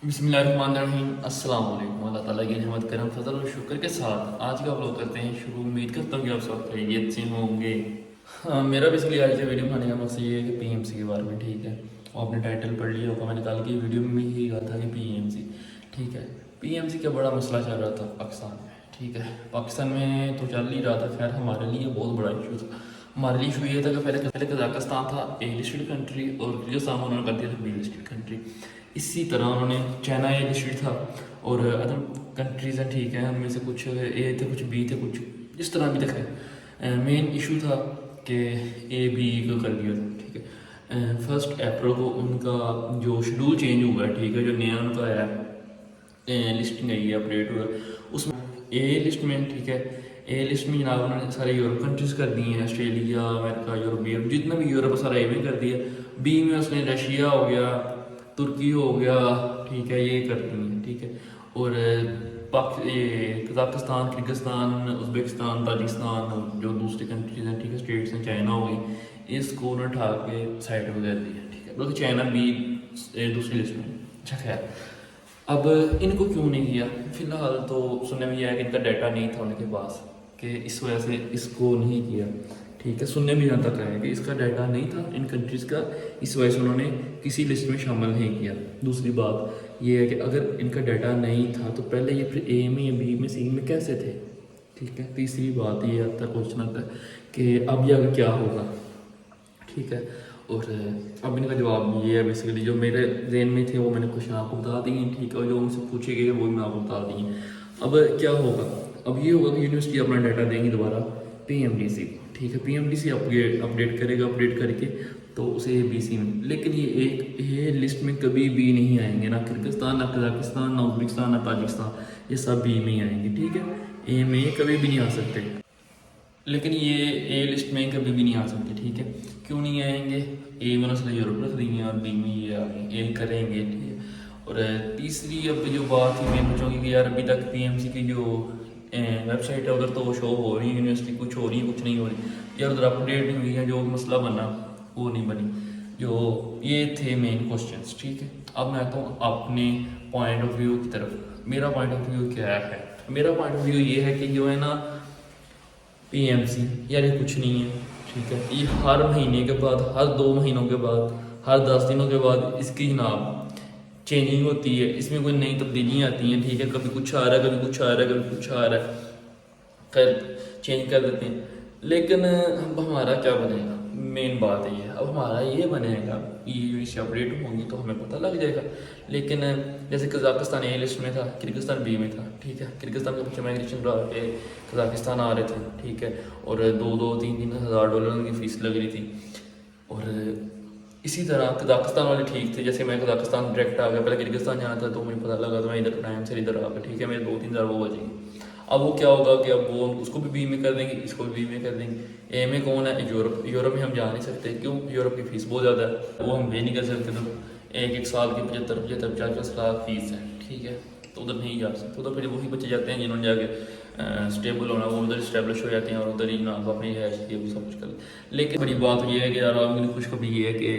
बिस्मिल्लाहिर्रहमानिर्रहीम। अस्सलाम वालेकुम। अल्लाह ताला की रहमत करम फजल और शुक्र के साथ आज का व्लॉग करते हैं शुरू। उम्मीद करता हूँ कि आप सब खैरियत से होंगे। हाँ, मेरा बेसिकली आज वीडियो बनाने का मकसद ये है कि पीएमसी के बारे में, ठीक है। और आपने टाइटल पढ़ लिया होगा, मैंने कल की वीडियो में भी यही कहा था कि पीएमसी, ठीक है। पीएमसी का बड़ा मसला चल रहा था पाकिस्तान में, ठीक है। पाकिस्तान में तो चल ही रहा था, खैर हमारे लिए बहुत बड़ा इशू था। हमारे लिए इशू ये था कि पहले कजाकिस्तान था ए लिस्टेड कंट्री और किर्गिस्तान उन्होंने कर दिया था बी लिस्टेड कंट्री। इसी तरह उन्होंने चाइना ए लिस्टेड था और अदर कंट्रीज़ हैं, ठीक है। उनमें से कुछ ए थे, कुछ बी थे, कुछ इस तरह भी दिखा। मेन इशू था कि ए बी को कर दिया, ठीक है। 1 अप्रैल को उनका जो शेड्यूल चेंज हुआ है, ठीक है, जो नया उनका है लिस्टिंग आई है, अपडेट हुआ है, उसमें ए लिस्ट में, ठीक है, ए लिस्ट में जनाब उन्होंने सारे यूरोप कंट्रीज़ कर दी हैं, ऑस्ट्रेलिया, अमेरिका, यूरोप, जितना भी यूरोप सारा ए में कर दिया। बी में उसने रशिया हो गया, तुर्की हो गया, ठीक है, ये कर दी हैं, ठीक है। और ये कजाकिस्तान, किर्गिस्तान, उज़्बेकिस्तान, ताजिकिस्तान, जो दूसरी कंट्रीज़ हैं, ठीक है, स्टेट्स हैं, चाइना हो गई, इसको उन्होंने उठा के साइड में कर दिया, ठीक है। बल्कि चाइना भी दूसरी लिस्ट में। अच्छा खैर, अब इनको क्यों नहीं किया? फिलहाल तो सुनने में यह है कि इनका डाटा नहीं था उनके पास, कि इस वजह से इसको नहीं किया, ठीक है। सुनने में यहाँ तक है कि इसका डाटा नहीं था इन कंट्रीज़ का, इस वजह से उन्होंने किसी लिस्ट में शामिल नहीं किया। दूसरी बात यह है कि अगर इनका डाटा नहीं था तो पहले ये फिर ए में या बी में सी में कैसे थे, ठीक है। तीसरी बात ये आता है क्वेश्चन आता है कि अब ये क्या होगा, ठीक है। और अब इनका जवाब ये है, बेसिकली जो मेरे जहन में थे वो मैंने क्वेश्चन आपको बता दिए, ठीक है, और जो मुझसे पूछे गए वो मैं आपको बता दिए। अब क्या होगा? अब ये होगा कि यूनिवर्सिटी अपना डाटा देंगी दोबारा पीएमडीसी को, ठीक है। पीएमडीसी अपडेट करेगा, अपडेट करके तो उसे बीसी में, लेकिन ये लिस्ट में कभी भी नहीं आएंगे, ना किर्गिस्तान, ना कजाकिस्तान, ना उज़्बेकिस्तान, ना ताजिकिस्तान, ये सब बी में ही आएंगे, ठीक है। ए में कभी भी नहीं आ सकते, लेकिन ये ए लिस्ट में कभी भी नहीं आ सकते, ठीक है। क्यों नहीं आएंगे? ए में उसने यूरोप रख दी है और बी में ये आ गए, ए करेंगे, ठीक है। और तीसरी अब जो बात है, मैं पूछूँगी कि यार अभी तक पीएमसी की जो वेबसाइट है उधर तो वो शो हो रही है यूनिवर्सिटी, कुछ हो रही है, कुछ नहीं हो रही यार, उधर अपडेट नहीं हुई है, जो मसला बना वो नहीं बनी। जो ये थे मेन क्वेश्चंस, ठीक है। अब मैं आता हूँ अपने पॉइंट ऑफ व्यू की तरफ। मेरा पॉइंट ऑफ व्यू क्या है? मेरा पॉइंट ऑफ व्यू ये है कि जो है ना पीएमसी, यार ये कुछ नहीं है, ठीक है। ये हर महीने के बाद, हर 2 महीनों के बाद, हर 10 दिनों के बाद इसकी जनाब चेंजिंग होती है, इसमें कोई नई तब्दीलियाँ आती हैं, ठीक है। कभी कुछ आ रहा है, कभी कुछ आ रहा है, कभी कुछ आ रहा है, कर चेंज कर देते हैं। लेकिन अब हमारा क्या बनेगा? मेन बात ये है, अब हमारा ये बनेगा, ये इससे अपडेट होंगी तो हमें पता लग जाएगा। लेकिन जैसे कजाकिस्तान ए लिस्ट में था, किर्गिस्तान बी में था, ठीक है। किर्गिस्तान के बच्चे माइग्रेशन के कजाकिस्तान आ रहे थे, ठीक है, और 2-2, 3-3 हज़ार डॉलर की फ़ीस लग रही थी। और इसी तरह कजाकिस्तान वाले ठीक थे, जैसे मैं कजाकिस्तान डायरेक्ट आ गया, पहले किर्गिस्तान जाना था तो मुझे पता लगा तो मैं इधर टाइम से इधर आ गया, ठीक है, मेरे 2-3 हज़ार वो बचेंगे। अब वो क्या होगा कि अब वो उसको भी बी में कर देंगे, इसको भी बी में कर देंगे। ए में कौन है? यूरोप में हम जा नहीं सकते, क्यों? यूरोप की फ़ीस बहुत ज़्यादा है, वो हम पे नहीं कर सकते। तो एक साल की 75-50 लाख फ़ीस है, ठीक है, तो उधर नहीं जा सकते। उधर फिर वही बच्चे जाते हैं जिन्होंने जाके स्टेबल होना, वो उधर इस्टेब्लिश हो जाते हैं और उधर ही ना अपनी है वो सब कुछ कर। लेकिन बड़ी बात ये है कि यार मेरी खुशखबरी ये है कि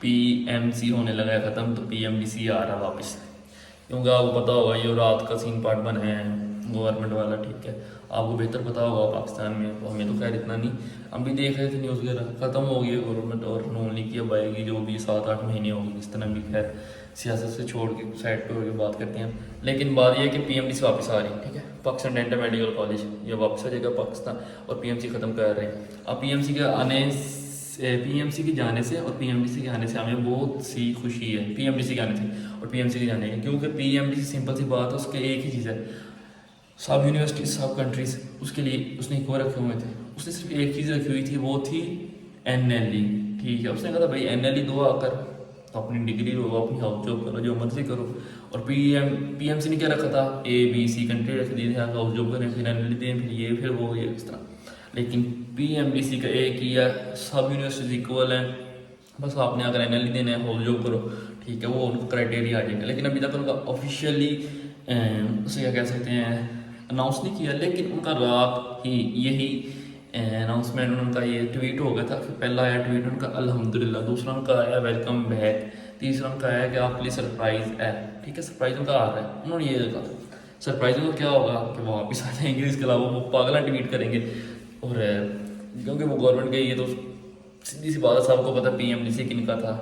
पीएमसी होने लगा है ख़त्म, तो पीएमडीसी आ रहा वापस, क्योंकि आपको पता होगा ये रात का सीन पार्ट बना है गवर्नमेंट वाला, ठीक है। आपको बेहतर पता होगा पाकिस्तान में, तो हमें तो खैर इतना नहीं, हम भी देख रहे थे न्यूज़ वगैरह, ख़त्म हो गई है गवर्नमेंट और नून लीग की अब आएगी, जो भी 7-8 महीने होगी, इस तरह भी खैर सियासत से छोड़ के साइड पर होकर बात करते हैं। लेकिन बात यह है कि पीएमडीसी वापस आ रही है, ठीक है। पाकिस्तान डेंटल मेडिकल कॉलेज ये वापस आ जाएगा पाकिस्तान, और पीएमसी ख़त्म कर रहे हैं। अब पीएमसी के आने पीएमसी के जाने से और पीएमडीसी के आने से हमें बहुत सी खुशी है, पीएमडीसी के आने से और पीएमसी के जाने की, क्योंकि पीएमडीसी सिंपल सी बात है, उसके एक ही चीज़ है, सब यूनिवर्सिटीज, सब कंट्रीज उसके लिए उसने क्यों रखे हुए थे? उसने सिर्फ एक चीज़ रखी हुई थी, वो थी एनएलई, ठीक है। उसने कहा था भाई एनएलई दो आकर, तो अपनी डिग्री लो, अपनी हाउस जॉब करो, जो मर्जी करो। और पीएमसी ने क्या रखा था? ए बी सी कंट्री रख दी, हाउस जॉब करें, फिर एनएलई दें, फिर ये फिर वो, ये इस तरह। लेकिन पीएमडीसी का एक ही है, सब यूनिवर्सिटीज इक्वल हैं, बस आपने अगर एनएलई देना है हाउस जॉब करो, ठीक है, वो उनका क्राइटेरिया आ जाएगा। लेकिन अभी तक उनका ऑफिशियली उसे क्या कह सकते हैं, अनाउंस नहीं किया, लेकिन उनका रात ही यही अनाउंसमेंट, उनका ये ट्वीट हो गया था कि पहला आया ट्वीट उनका अल्हम्दुलिल्लाह, दूसरा उनका आया वेलकम बैक, تیسرا ان کا ہے کہ آپ کے لیے سرپرائز ہے، ٹھیک ہے، سرپرائز ان کا آ رہا ہے، انہوں نے یہ کہا سرپرائز ان کا کیا ہوگا کہ وہ واپس آ جائیں گے، اس کے علاوہ وہ پاگلہ ٹویٹ کریں گے، اور کیونکہ وہ گورنمنٹ کے یہ تو سیدھی سی بات ہے، سب کو پتہ پی ایم ڈی سی کن کا تھا،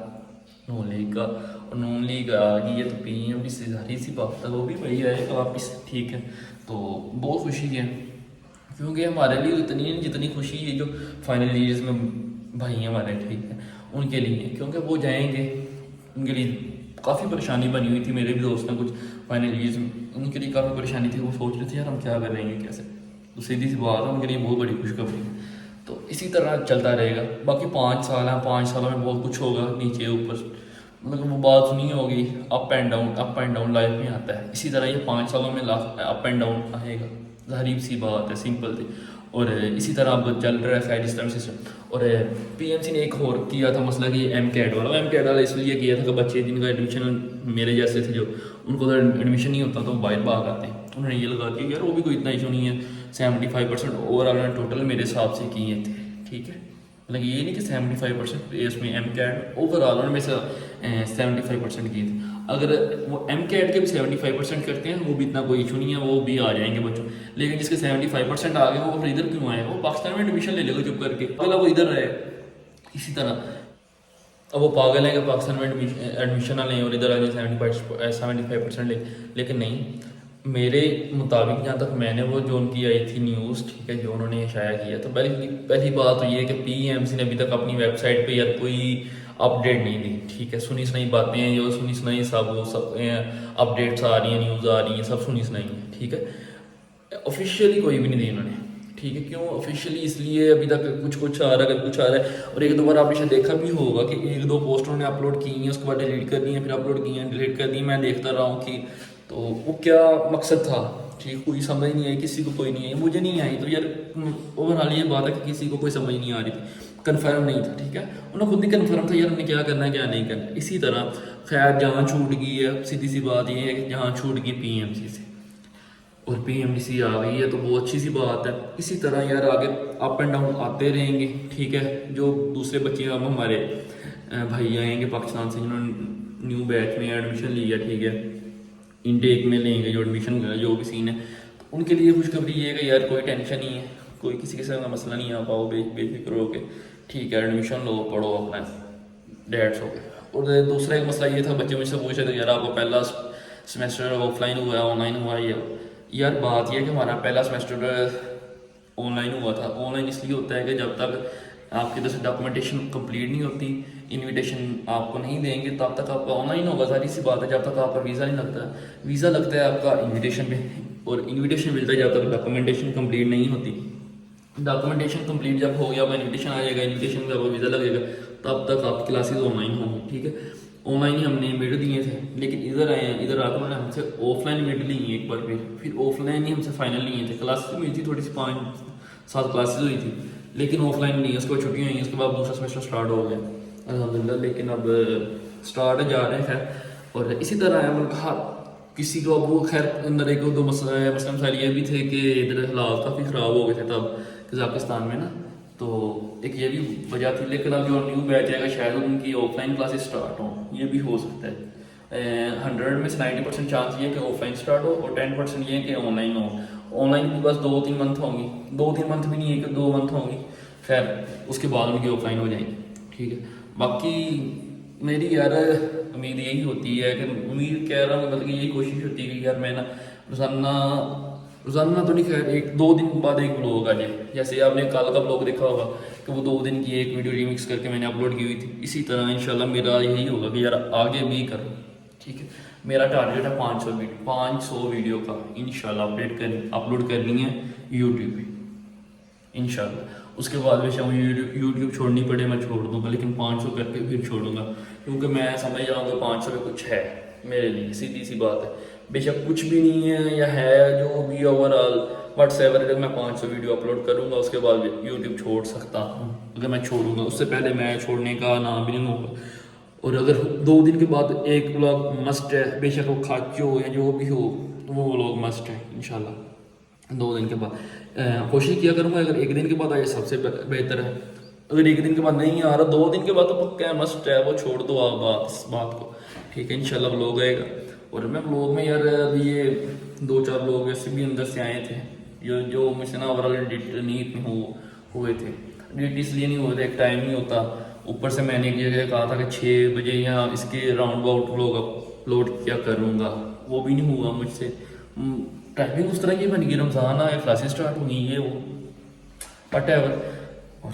نون لیگ کا، اور نون لیگ آ گئی ہے تو پی ایم ڈی سی ظاہری سی بات ہے وہ بھی وہی آئے گا واپس، ٹھیک ہے، تو بہت خوشی ہے، کیونکہ ہمارے لیے اتنی جتنی خوشی ہے جو فائنل ایئرز میں بھائی ہیں ہمارے، ٹھیک ہے، ان کے لیے، کیونکہ وہ جائیں گے، ان کے لیے کافی پریشانی بنی ہوئی تھی، میرے بھی دوست ہیں کچھ فائنل ایئرز میں، ان کے لیے کافی پریشانی تھی، وہ سوچ رہے تھے یار ہم کیا کریں گے کیسے، تو سیدھی سی بات ہے ان کے لیے بہت بڑی خوشخبری ہے، تو اسی طرح چلتا رہے گا، باقی 5 سال ہیں، 5 سالوں میں بہت کچھ ہوگا نیچے اوپر، مطلب وہ بات نہیں ہوگی، اپ اینڈ ڈاؤن لائف میں آتا ہے، اسی طرح یہ 5 سالوں میں اپ اینڈ ڈاؤن آئے گا، ظاہری سی بات ہے، سمپل تھی، اور اسی طرح اب چل رہا ہے خیر اس طرح سسٹم، اور پی ایم سی نے ایک اور کیا تھا مسئلہ کہ ایم کیٹ والا اس لیے کیا تھا کہ بچے جن کا ایڈمیشن میرے جیسے تھے جو ان کو ایڈمیشن نہیں ہوتا تو وہ باہر بھاگ آتے ہیں، انہوں نے یہ لگا کہ یار وہ بھی کوئی اتنا ایشو نہیں ہے، 75% اوور آل ٹوٹل میرے حساب سے کیے تھے، ٹھیک ہے، مطلب یہ نہیں کہ 75% اس میں ایم کیٹ اوور آل انہوں میں سے 75% کیے تھے، اگر وہ ایم کیٹ کے بھی 75% کرتے ہیں وہ بھی اتنا کوئی ایشو نہیں ہے، وہ بھی آ جائیں گے بچوں، لیکن جس کے 75% آ گئے وہ پھر ادھر کیوں آئے، وہ پاکستان میں ایڈمیشن لے لے گا چپ کر کے، اگلا وہ ادھر رہے، اسی طرح اب وہ پاگل ہیں کہ پاکستان میں ایڈمیشن نہ لیں اور ادھر آ جائیں 75% لیں، لیکن نہیں، میرے مطابق جہاں تک میں نے وہ جو ان کی آئی تھی نیوز، ٹھیک ہے، جو انہوں نے شائع کیا تو پہلی بات تو یہ ہے کہ پی ایم سی نے ابھی تک اپنی ویب سائٹ پہ یار کوئی اپڈیٹ نہیں دی، ٹھیک ہے، سنی سنائی باتیں ہیں، جو سنی سنائی سب اپڈیٹس آ رہی ہیں، نیوز آ رہی ہیں، سب سنی سنائی ہیں، ٹھیک ہے، آفیشیلی کوئی بھی نہیں دی انہوں نے، ٹھیک ہے، کیوں آفیشیلی اس لیے ابھی تک کچھ آ رہا ہے، کچھ آ رہا ہے، اور ایک دو بار آپ نے شاید دیکھا بھی ہوگا کہ 1-2 پوسٹ انہوں نے اپلوڈ کی ہیں، اس کے بعد ڈیلیٹ کر دی ہیں، پھر اپلوڈ کی ہیں، ڈیلیٹ کر دی ہیں، میں دیکھتا رہا ہوں کہ تو وہ کیا مقصد تھا، ٹھیک، کوئی سمجھ نہیں آئی، کسی کو کوئی نہیں آئی، مجھے نہیں آئی، تو یار اوور آل یہ بات ہے کہ کسی کو کوئی سمجھ نہیں آ رہی تھی، کنفرم نہیں تھا، ٹھیک ہے، انہوں نے خود نہیں کنفرم تھا یار انہیں کیا کرنا ہے کیا نہیں کرنا، اسی طرح خیر جہاں چھوٹ گئی ہے، سیدھی سی بات یہ ہے کہ جہاں چھوٹ گئی پی ایم سی سے اور پی ایم ڈی سی آ گئی ہے تو بہت اچھی سی بات ہے، اسی طرح یار آگے اپ اینڈ ڈاؤن آتے رہیں گے، ٹھیک ہے، جو دوسرے بچے اب ہمارے بھائی آئیں گے پاکستان سے جنہوں نے نیو بیچ میں ایڈمیشن لیا، ٹھیک ہے، انٹیک میں لیں گے جو ایڈمیشن جو بھی سین ہے، تو ان کے لیے خوشخبری یہ ہے کہ یار کوئی ٹینشن نہیں ہے، کوئی کسی قسم کا مسئلہ نہیں آ پاؤ، بے فکر ہو کے، ٹھیک ہے، ایڈمیشن لو، پڑھو اپنا، ڈیٹس ہو گئے، اور دوسرا ایک مسئلہ یہ تھا بچے مجھ سے پوچھ رہے تھے یار آپ کو پہلا سیمسٹر آف لائن ہوا ہے آن لائن ہوا ہے، یار بات یہ ہے کہ ہمارا پہلا سیمسٹر آن لائن ہوا تھا، آن لائن اس لیے ہوتا ہے کہ جب تک آپ کی طرف سے ڈاکومنٹیشن کمپلیٹ نہیں ہوتی، انویٹیشن آپ کو نہیں دیں گے تب تک آپ کا آن لائن ہوگا، ظاہری سی بات ہے، جب تک آپ کا ویزا نہیں لگتا، ویزا لگتا ہے آپ کا انویٹیشن پہ، اور انویٹیشن ملتا ہے جب تک ڈاکومنٹیشن کمپلیٹ نہیں ہوتی، ڈاکومنٹیشن کمپلیٹ جب ہو گیا وہ انویٹیشن آ جائے گا، انویٹیشن میں آپ کو ویزا لگے گا، تب تک آپ کی کلاسز آن لائن ہوں گی، ٹھیک ہے، آن لائن ہی ہم نے میڈ دیے تھے، لیکن ادھر آئے ہیں، ادھر آ کر ہم سے آف لائن میڈ لی ہیں ایک بار، پھر آف لائن ہی ہم سے فائنل لیے تھے، کلاسز ہوئی تھی تھوڑی سی 5-7 کلاسز ہوئی تھی، لیکن آف لائن نہیں، اس کے بعد چھٹیاں ہوئی ہیں، اس کے بعد دوسرا سیمسٹر اسٹارٹ ہو گیا الحمدللہ، لیکن اب اسٹارٹ جا رہے ہیں، اور اسی طرح ہے کہا کسی کو اب وہ خیر اندر ایک دو مسئلہ یہ بھی تھے کہ ادھر حالات کافی خراب ہو گئے تھے تب قزاقستان میں نا، تو ایک یہ بھی وجہ تھی، لیکن اب جو نیو بیچ آئے گا شاید ان کی آف لائن کلاسز اسٹارٹ ہوں، یہ بھی ہو سکتا ہے، 100 میں سے 90% چانس یہ ہے کہ آف لائن اسٹارٹ ہو، اور 10% یہ ہے کہ on line who, on line بھی بس 2-3 منتھ ہوں گی، 2-3 منتھ بھی نہیں ہے کہ 2 منتھ ہوں گی، خیر اس کے بعد ان کی آف لائن ہو جائیں گی، ٹھیک ہے، باقی میری یار امید یہی ہوتی ہے کہ امید کہہ رہا ہوں، مطلب کہ یہی کوشش ہوتی ہے کہ یار میں نا روزانہ تو نہیں، خیر 1-2 دن بعد ایک بلاگ آ جائے، جیسے آپ نے کل کا بلاگ دیکھا ہوگا کہ وہ 2 دن کی ایک ویڈیو ریمکس کر کے میں نے اپلوڈ کی ہوئی تھی، اسی طرح انشاءاللہ میرا یہی ہوگا کہ یار آگے بھی کروں، ٹھیک ہے، میرا ٹارگیٹ ہے 500 ویڈیو کا انشاءاللہ اپلوڈ کرنی ہے یوٹیوب پہ انشاءاللہ، اس کے بعد بے یوٹیوب چھوڑنی پڑے میں چھوڑ دوں گا، لیکن 500 کر کے پھر چھوڑوں گا، کیونکہ میں سمجھ جاؤں گا 500 پہ کچھ ہے میرے لیے، سیدھی سی بات ہے، بے شک کچھ بھی نہیں ہے یا ہے جو بھی اوور آل واٹس ایور، میں 500 ویڈیو اپلوڈ کروں گا، اس کے بعد یوٹیوب چھوڑ سکتا ہوں، اگر میں چھوڑوں گا، اس سے پہلے میں چھوڑنے کا نام بھی نہیں ہوگا، اور اگر 2 دن کے بعد ایک بلاگ مسٹ ہے، بے شک وہ کھاچ ہو یا جو بھی ہو وہ بلاگ مسٹ ہے انشاءاللہ، 2 دن کے بعد کوشش کیا کروں گا، اگر 1 دن کے بعد آئے سب سے بہتر ہے، اگر 1 دن کے بعد نہیں آ رہا 2 دن کے بعد تو پکا ہے مسٹ ہے، وہ چھوڑ دو آپ بات کو، ठीक है। इंशाल्लाह व्लॉग आएगा। और मैं व्लॉग में यार अभी ये 2-4 लोग ऐसे भी अंदर से आए थे जो मुझसे ना ओवरऑल एडिट नहीं इतने हुए थे। एडिट इसलिए नहीं हुए थे, एक टाइम नहीं होता, ऊपर से मैंने एक जगह कहा था कि 6 बजे या इसके राउंड अबाउट व्लॉग अपलोड क्या करूँगा, वो भी नहीं हुआ मुझसे। टाइमिंग उस तरह की बन गई, रमज़ान आया, क्लासेस स्टार्ट हुई, ये वो वट एवर। और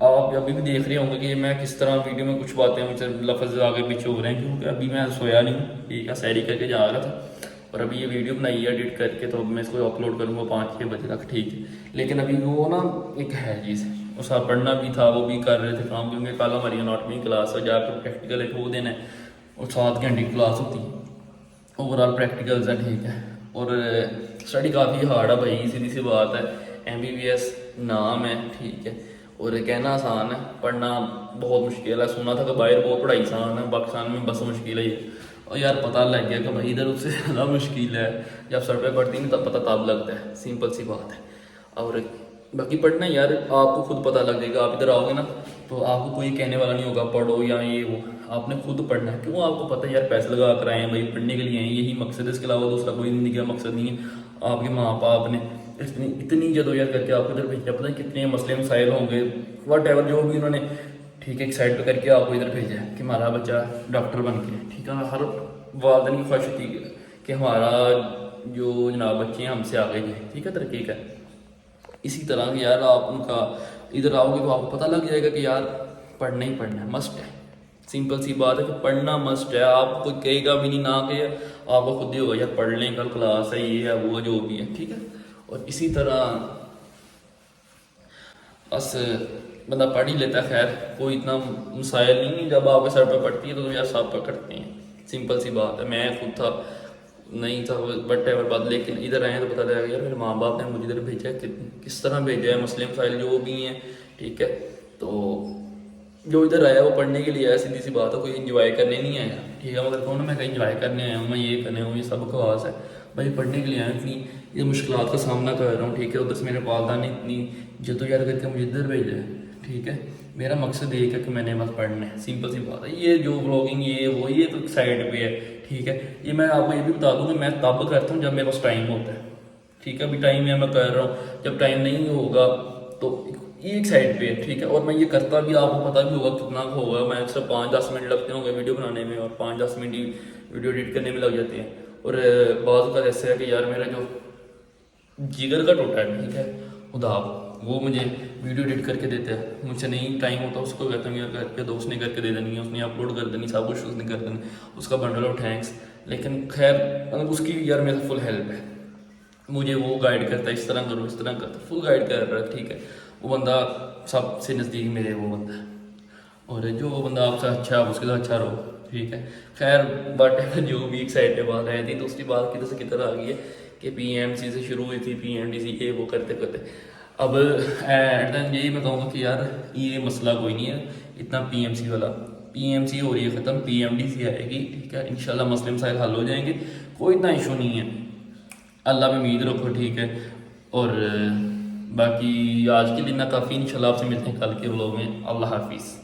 आप अभी भी देख रहे होंगे कि मैं किस तरह वीडियो में कुछ बातें मुझसे लफ्ज़ आगे पीछे हो रहे हैं, क्योंकि अभी मैं सोया नहीं हूँ, ठीक है, सैरी करके जा रहा था। और अभी ये वीडियो बनाई है एडिट करके, तो अब मैं इसको अपलोड करूँगा 5-6 बजे तक, ठीक है। लेकिन अभी वो ना एक है चीज़, उस पढ़ना भी था, वो भी कर रहे थे काम, क्योंकि कल हमारी एनाटॉमी क्लास है, जाकर प्रैक्टिकल एक वो दिन है, और 7 घंटे की क्लास होती है, ओवरऑल प्रैक्टिकल्स है, ठीक है। और स्टडी काफ़ी हार्ड है भाई, सीधी सी बात है, MBBS नाम है, ठीक है, और कहना आसान है, पढ़ना बहुत मुश्किल है। सुना था कि बाहर बहुत पढ़ाई आसान है, पाकिस्तान में बस मुश्किल है। और यार पता लग गया कि भाई इधर उससे ज़्यादा मुश्किल है, जब सर पे पढ़ती नहीं तब पता तब लगता है, सिंपल सी बात है। और बाकी पढ़ना यार आपको खुद पता लग जाएगा, आप इधर आओगे ना तो आपको कोई कहने वाला नहीं होगा पढ़ो या ये वो, आपने खुद पढ़ना है। क्यों, आपको पता है यार पैसे लगा कर आए हैं भाई, पढ़ने के लिए हैं, यही मकसद है, इसके अलावा दूसरा कोई ज़िंदगी का मकसद नहीं है। आपके माँ बाप ने इतनी जदोजहद करके आपको इधर भेजा, पता है कितने मसले मसाइल होंगे, वट एवर जो भी उन्होंने, ठीक है, एक साइड पे करके आपको इधर भेजा है कि हमारा बच्चा डॉक्टर बन के, ठीक है। हर वालिदैन की ख्वाहिश होती है कि हमारा जो जनाब बच्चे हैं हमसे आगे जाए, ठीक है, तरक्की का। इसी तरह यार आप उनका इधर आओगे तो आपको पता लग जाएगा कि यार पढ़ना ही पढ़ना है, मस्ट है, सिंपल सी बात है कि पढ़ना मस्ट है। आप कोई कहेगा भी नहीं ना कि आपको खुद ही होगा यार पढ़ लें, कल क्लास है, ये है वो जो भी है, ठीक है। और इसी तरह बस बंदा पढ़ ही लेता है, खैर कोई इतना मसाइल नहीं है, जब आपके सर पर पढ़ती है तो यार सब पकड़ते हैं, सिंपल सी बात है। मैं खुद था नहीं था बट एवर बात, लेकिन इधर आए तो पता लगा यार मेरे माँ बाप ने मुझे इधर भेजा है, किस तरह भेजा है, मसले मसाइल जो भी हैं, ठीक है। तो जो इधर आया वो पढ़ने के लिए आया, सीधी सी बात है, कोई इंजॉय करने नहीं आया, ठीक है। मगर कौन मैं कहीं इंजॉय करने आया हूँ, मैं ये करने हूँ, ये सब बकवास है भाई, पढ़ने के लिए आया इतनी ये मुश्किलात का सामना कर रहा हूँ, ठीक है। उधर से मेरे वालदा ने इतनी जद्दोजहद करके मुझे इधर भेजा है, ठीक है। मेरा मकसद एक है कि मैंने बस पढ़ना है, सिंपल सी बात है। ये जो व्लॉगिंग ये वो ये तो साइड पे है, ठीक है। ये मैं आपको ये भी बता दूँ कि मैं तब करता हूँ जब मेरे पास टाइम होता है, ठीक है। अभी टाइम है मैं कर रहा हूँ, जब टाइम नहीं होगा तो ये एक साइड पे है, ठीक है। और मैं ये करता भी, आपको पता भी होगा कितना होगा, मैं सिर्फ 5-10 मिनट लगते होंगे वीडियो बनाने में, और 5-10 मिनट ही वीडियो एडिट करने में लग जाते हैं। और बाज़ का ऐसे है कि यार मेरा जो जिगर का टोटा है, ठीक है, खुदा वो मुझे वीडियो एडिट करके देता है, मुझसे नहीं टाइम होता उसको कहता हूँ यार करके दो, उसने करके दे देनी है, उसने अपलोड कर देनी, सब कुछ उसने कर देना, उसका बंडल ऑफ थैंक्स। लेकिन खैर मतलब उसकी यार मेरे फुल हेल्प है, मुझे वो गाइड करता है, इस तरह करो इस तरह करता, फुल गाइड कर रहा है, ठीक है। वो बंदा सबसे नज़दीक मेरे वो बंदा है, और जो बंदा आपसे अच्छा है उसके साथ अच्छा रहो, ठीक है। खैर बट जो भी एक साइड पे बात आई थी, दूसरी बात किधर से किधर आ गई है कि PMC से शुरू हुई थी, PMDC ये वो करते करते अब एट द यही मैं कहूँगा कि यार ये मसला कोई नहीं है इतना PMC वाला, PMC हो रही है ख़त्म, PMDC आएगी, ठीक है। इंशाल्लाह मसले मसाइल हल हो जाएंगे, कोई इतना इशू नहीं है, अल्लाह में उम्मीद रखो, ठीक है। और बाकी आज के लिए ना काफ़ी, इंशाल्लाह आपसे मिलते हैं कल के व्लॉग में। अल्लाह हाफिज़।